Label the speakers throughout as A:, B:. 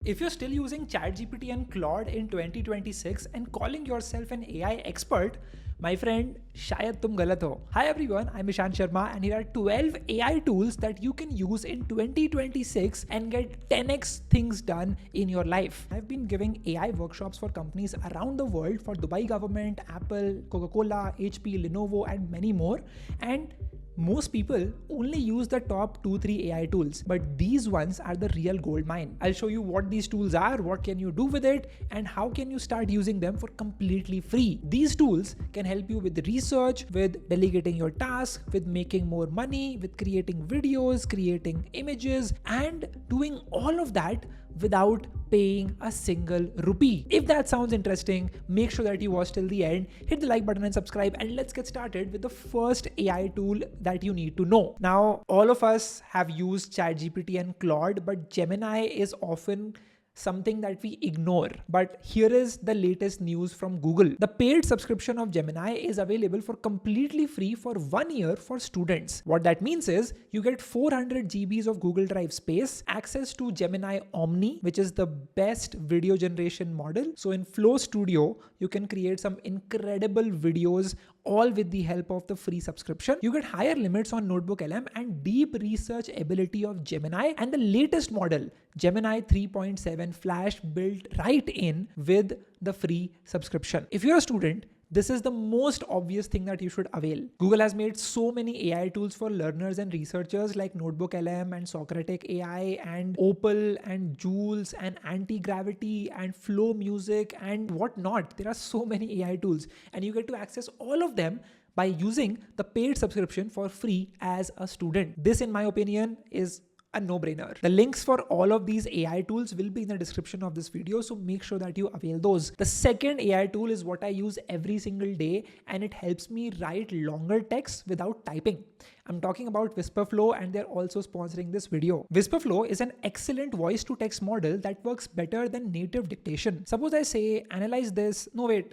A: If you're still using ChatGPT and Claude in 2026 and calling yourself an AI expert, my friend, shayad tum galat ho. Hi everyone, I'm Ishan Sharma and here are 12 AI tools that you can use in 2026 and get 10x things done in your life. I've been giving AI workshops for companies around the world for Dubai government, Apple, Coca-Cola, HP, Lenovo and many more. And most people only use the top 2-3 AI tools, but these ones are the real gold mine. I'll show you what these tools are, what can you do with it, and how can you start using them for completely free. These tools can help you with research, with delegating your tasks, with making more money, with creating videos, creating images, and doing all of that without paying a single rupee. If that sounds interesting, make sure that you watch till the end, hit the like button and subscribe, and let's get started with the first AI tool that you need to know. Now, all of us have used ChatGPT and Claude, but Gemini is often something that we ignore. But here is the latest news from Google. The paid subscription of Gemini is available for completely free for 1 year for students. What that means is you get 400 GBs of Google Drive space, access to Gemini Omni, which is the best video generation model. So in Flow Studio, you can create some incredible videos all with the help of the free subscription. You get higher limits on Notebook LM and deep research ability of Gemini, and the latest model, Gemini 3.7 Flash, built right in with the free subscription. If you're a student, this is the most obvious thing that you should avail. Google has made so many AI tools for learners and researchers like Notebook LM and Socratic AI and Opal and Jules and Anti-Gravity and Flow Music and whatnot. There are so many AI tools and you get to access all of them by using the paid subscription for free as a student. This, in my opinion, is a no-brainer. The links for all of these AI tools will be in the description of this video, so make sure that you avail those. The second AI tool is what I use every single day, and it helps me write longer texts without typing. I'm talking about Wispr Flow, and they're also sponsoring this video. Wispr Flow is an excellent voice-to-text model that works better than native dictation. Suppose I say, analyze this,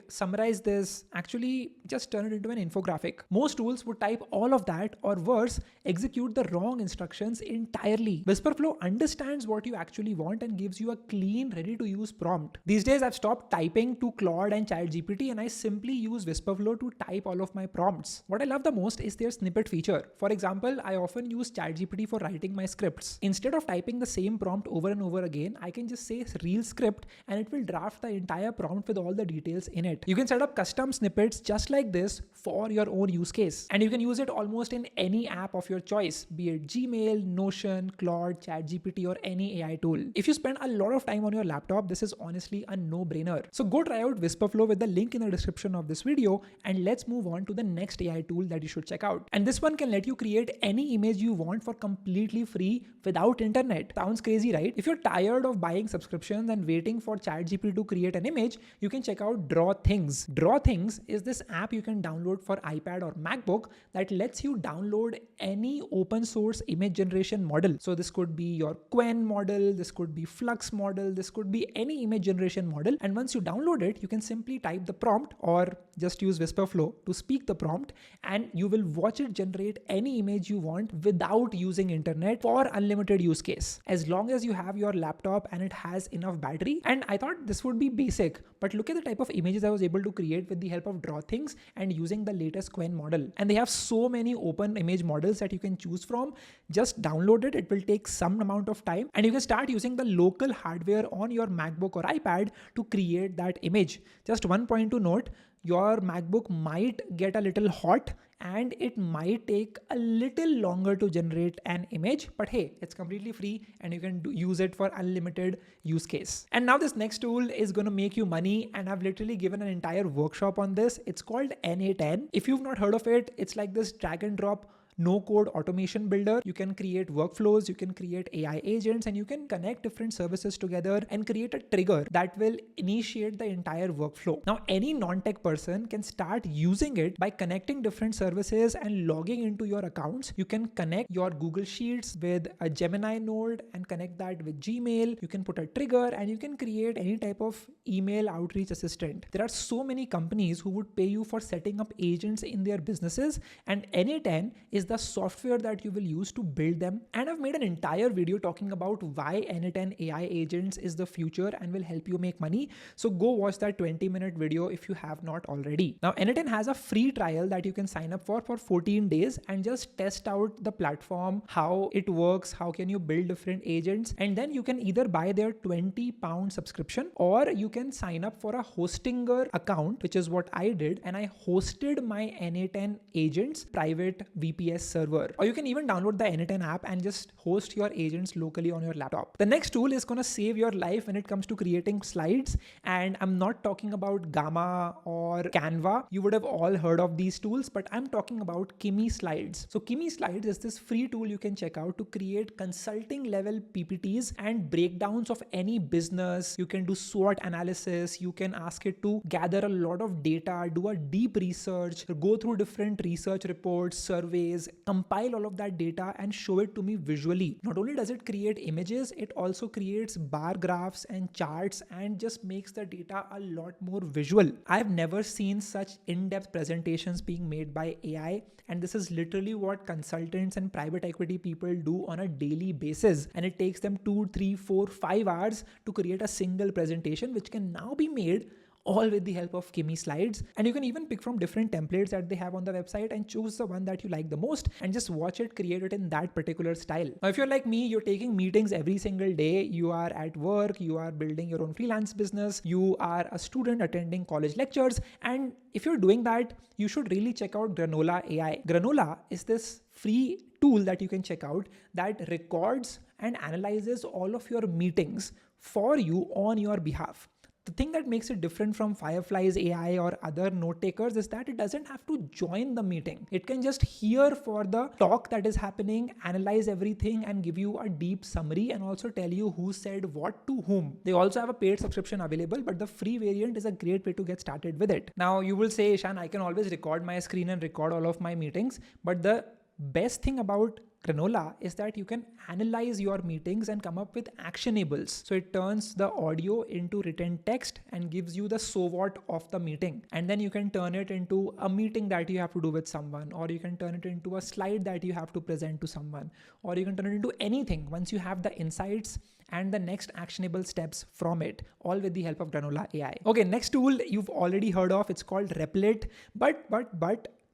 A: summarize this, actually just turn it into an infographic. Most tools would type all of that, or worse, execute the wrong instructions entirely. Wispr Flow understands what you actually want and gives you a clean, ready-to-use prompt. These days, I've stopped typing to Claude and ChatGPT, and I simply use Wispr Flow to type all of my prompts. What I love the most is their snippet feature. For example, I often use ChatGPT for writing my scripts. Instead of typing the same prompt over and over again, I can just say real script and it will draft the entire prompt with all the details in it. You can set up custom snippets just like this for your own use case. And you can use it almost in any app of your choice, be it Gmail, Notion, Claude, ChatGPT, or any AI tool. If you spend a lot of time on your laptop, this is honestly a no-brainer. So go try out Wispr Flow with the link in the description of this video, and let's move on to the next AI tool that you should check out. And this one can let you create any image you want for completely free without internet. Sounds crazy, right? If you're tired of buying subscriptions and waiting for ChatGPT to create an image, you can check out Draw Things. Draw Things is this app you can download for iPad or MacBook that lets you download any open source image generation model. So this could be your Quen model, this could be Flux model, this could be any image generation model. And once you download it, you can simply type the prompt or just use Wispr Flow to speak the prompt, and you will watch it generate any image you want without using internet for unlimited use case, as long as you have your laptop and it has enough battery. And I thought this would be basic, but look at the type of images I was able to create with the help of Draw Things and using the latest Quen model. And they have so many open image models that you can choose from. Just download it. It will take some amount of time and you can start using the local hardware on your MacBook or iPad to create that image. Just one point to note, your MacBook might get a little hot and it might take a little longer to generate an image, but hey, it's completely free and you can use it for unlimited use case. And now this next tool is going to make you money, and I've literally given an entire workshop on this. It's called NA10. If you've not heard of it, it's like this drag and drop no-code automation builder. You can create workflows, you can create AI agents, and you can connect different services together and create a trigger that will initiate the entire workflow. Now, any non-tech person can start using it by connecting different services and logging into your accounts. You can connect your Google Sheets with a Gemini node and connect that with Gmail. You can put a trigger and you can create any type of email outreach assistant. There are so many companies who would pay you for setting up agents in their businesses, and NA10 is the software that you will use to build them. And I've made an entire video talking about why n8n AI agents is the future and will help you make money. So go watch that 20-minute video if you have not already. Now, n8n has a free trial that you can sign up for 14 days and just test out the platform, how it works, how can you build different agents, and then you can either buy their £20 subscription or you can sign up for a hostinger account, which is what I did, and I hosted my n8n agents private VPS server. Or you can even download the n8n app and just host your agents locally on your laptop. The next tool is going to save your life when it comes to creating slides, and I'm not talking about Gamma or Canva. You would have all heard of these tools, but I'm talking about Kimi Slides. So Kimi Slides is this free tool you can check out to create consulting level PPTs and breakdowns of any business. You can do SWOT analysis. You can ask it to gather a lot of data, do a deep research, go through different research reports, surveys, compile all of that data and show it to me visually. Not only does it create images, it also creates bar graphs and charts and just makes the data a lot more visual. I've never seen such in-depth presentations being made by AI, and this is literally what consultants and private equity people do on a daily basis. And it takes them 2, 3, 4, 5 hours to create a single presentation, which can now be made all with the help of Kimi Slides. And you can even pick from different templates that they have on the website and choose the one that you like the most and just watch it create it in that particular style. Now, if you're like me, you're taking meetings every single day, you are at work, you are building your own freelance business, you are a student attending college lectures, and if you're doing that, you should really check out Granola AI. Granola is this free tool that you can check out that records and analyzes all of your meetings for you on your behalf. The thing that makes it different from Firefly's AI or other note takers is that it doesn't have to join the meeting. It can just hear for the talk that is happening, analyze everything and give you a deep summary and also tell you who said what to whom. They also have a paid subscription available, but the free variant is a great way to get started with it. Now you will say, Ishan, I can always record my screen and record all of my meetings, but the best thing about Granola is that you can analyze your meetings and come up with actionables. So it turns the audio into written text and gives you the so what of the meeting. And then you can turn it into a meeting that you have to do with someone, or you can turn it into a slide that you have to present to someone, or you can turn it into anything once you have the insights and the next actionable steps from it, all with the help of Granola AI. Okay, next tool you've already heard of, it's called Replit, but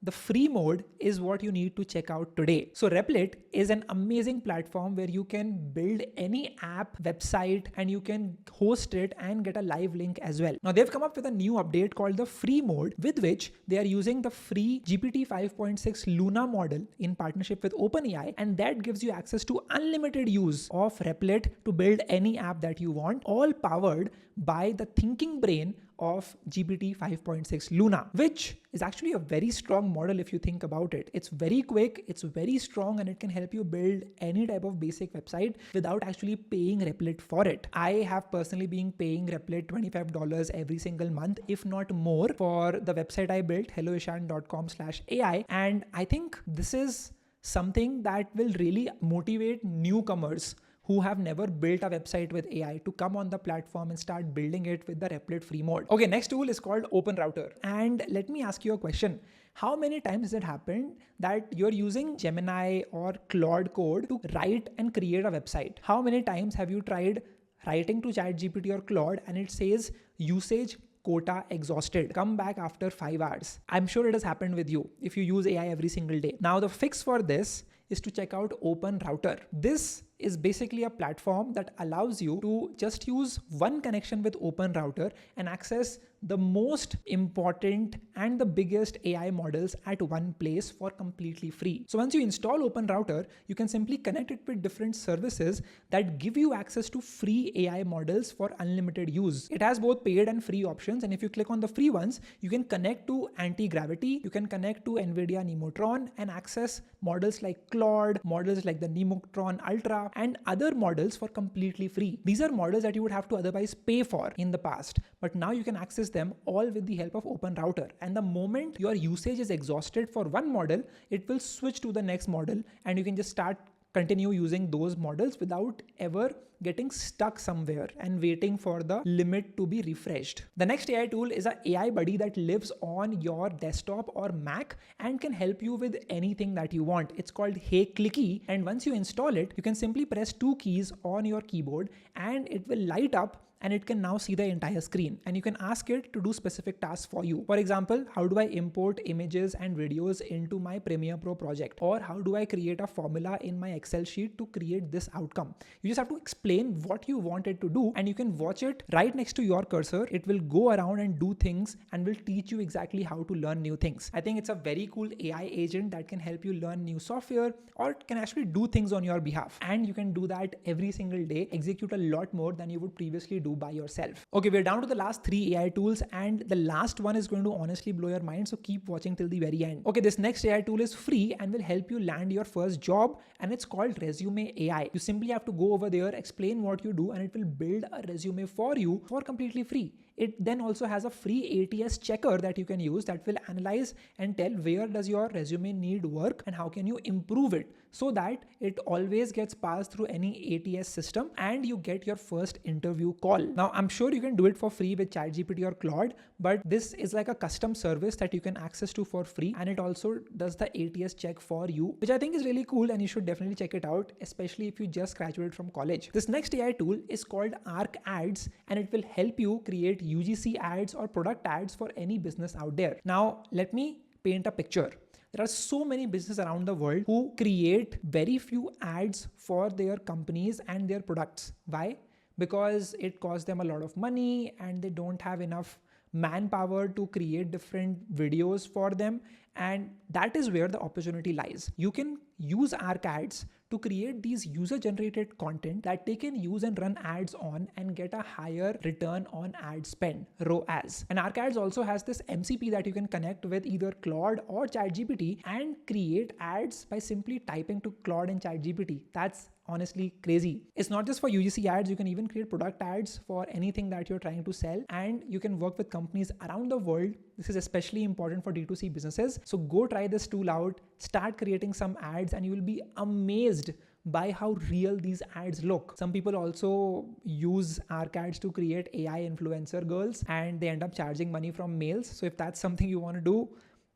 A: the free mode is what you need to check out today. So Replit is an amazing platform where you can build any app, website, and you can host it and get a live link as well. Now they've come up with a new update called the free mode, with which they are using the free GPT 5.6 Luna model in partnership with OpenAI, and that gives you access to unlimited use of Replit to build any app that you want, all powered by the thinking brain of GPT 5.6 Luna, which is actually a very strong model if you think about it. It's very quick, it's very strong, and it can help you build any type of basic website without actually paying Replit for it. I have personally been paying Replit $25 every single month, if not more, for the website I built, helloishan.com/AI. And I think this is something that will really motivate newcomers who have never built a website with AI to come on the platform and start building it with the Replit free mode. Okay, next tool is called OpenRouter. And let me ask you a question. How many times has it happened that you're using Gemini or Claude code to write and create a website? How many times have you tried writing to ChatGPT or Claude and it says usage quota exhausted, come back after 5 hours? I'm sure it has happened with you if you use AI every single day. Now the fix for this is to check out OpenRouter. This is basically a platform that allows you to just use one connection with OpenRouter and access the most important and the biggest AI models at one place for completely free. So once you install OpenRouter, you can simply connect it with different services that give you access to free AI models for unlimited use. It has both paid and free options, and if you click on the free ones, you can connect to anti-gravity, you can connect to NVIDIA Nemotron and access models like Claude, models like the Nemotron Ultra, and other models for completely free. These are models that you would have to otherwise pay for in the past, but now you can access them all with the help of OpenRouter. And the moment your usage is exhausted for one model, it will switch to the next model and you can just start continue using those models without ever getting stuck somewhere and waiting for the limit to be refreshed. The next AI tool is an AI buddy that lives on your desktop or Mac and can help you with anything that you want. It's called HeyClicky, and once you install it, you can simply press 2 keys on your keyboard and it will light up, and it can now see the entire screen, and you can ask it to do specific tasks for you. For example, how do I import images and videos into my Premiere Pro project? Or how do I create a formula in my Excel sheet to create this outcome? You just have to explain what you want it to do, and you can watch it right next to your cursor. It will go around and do things and will teach you exactly how to learn new things. I think it's a very cool AI agent that can help you learn new software or can actually do things on your behalf. And you can do that every single day, execute a lot more than you would previously do by yourself. Okay, we're down to the last 3 AI tools, and the last one is going to honestly blow your mind, so keep watching till the very end. Okay, this next AI tool is free and will help you land your first job, and it's called Resume AI. You simply have to go over there, explain what you do, and it will build a resume for you for completely free. It then also has a free ATS checker that you can use that will analyze and tell where does your resume need work and how can you improve it, so that it always gets passed through any ATS system and you get your first interview call. Now, I'm sure you can do it for free with ChatGPT or Claude, but this is like a custom service that you can access to for free, and it also does the ATS check for you, which I think is really cool, and you should definitely check it out, especially if you just graduated from college. This next AI tool is called Arc Ads, and it will help you create UGC ads or product ads for any business out there. Now, let me paint a picture. There are so many businesses around the world who create very few ads for their companies and their products. Why? Because it costs them a lot of money and they don't have enough manpower to create different videos for them. And that is where the opportunity lies. You can use Arc Ads to create these user-generated content that they can use and run ads on and get a higher return on ad spend, ROAS. And Arc Ads also has this MCP that you can connect with either Claude or ChatGPT and create ads by simply typing to Claude and ChatGPT. That's honestly crazy. It's not just for UGC ads, you can even create product ads for anything that you're trying to sell, and you can work with companies around the world. This is especially important for D2C businesses. So go try this tool out, start creating some ads, and you will be amazed by how real these ads look. Some people also use Arc Ads to create AI influencer girls, and they end up charging money from males. So if that's something you want to do,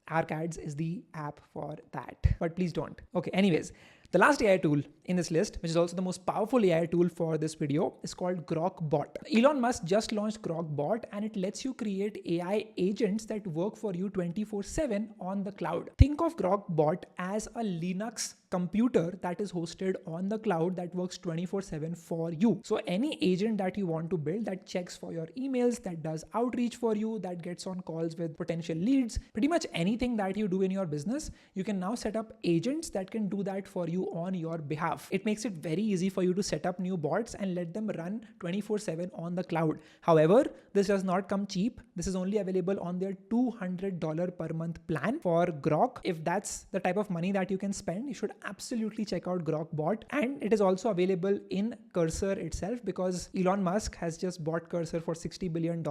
A: Arc Ads is the app for that, but please don't. Okay, anyways, the last AI tool in this list, which is also the most powerful AI tool for this video, is called Grok Bot. Elon Musk just launched Grok Bot, and it lets you create AI agents that work for you 24/7 on the cloud. Think of Grok Bot as a Linux computer that is hosted on the cloud that works 24/7 for you. So any agent that you want to build that checks for your emails, that does outreach for you, that gets on calls with potential leads, pretty much anything that you do in your business, you can now set up agents that can do that for you on your behalf. It makes it very easy for you to set up new bots and let them run 24/7 on the cloud. However, this does not come cheap. This is only available on their $200 per month plan for Grok. If that's the type of money that you can spend, you should absolutely check out Grok Bot. And it is also available in Cursor itself, because Elon Musk has just bought Cursor for $60 billion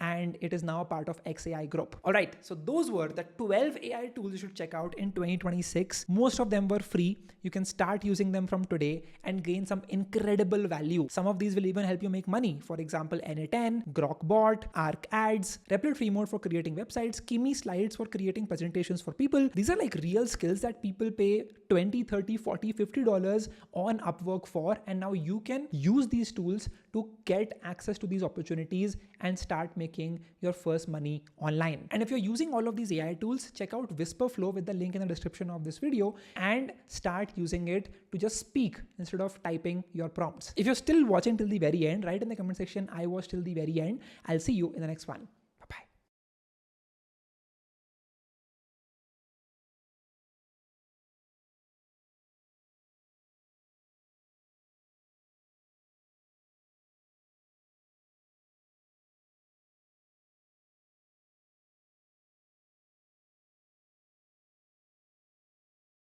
A: and it is now a part of XAI Group. All right, so those were the 12 AI tools you should check out in 2026. Most of them were free. You can start using them from today and gain some incredible value. Some of these will even help you make money. For example, NA10, Grok Bot, Arc Ads, Replit Free Mode for creating websites, Kimi Slides for creating presentations for people. These are like real skills that people pay $20, $30, $40, $50 on Upwork for, and now you can use these tools to get access to these opportunities and start making your first money online. And if you're using all of these AI tools, check out Wispr Flow with the link in the description of this video and start using it to just speak instead of typing your prompts. If you're still watching till the very end, write in the comment section, I watched till the very end. I'll see you in the next one.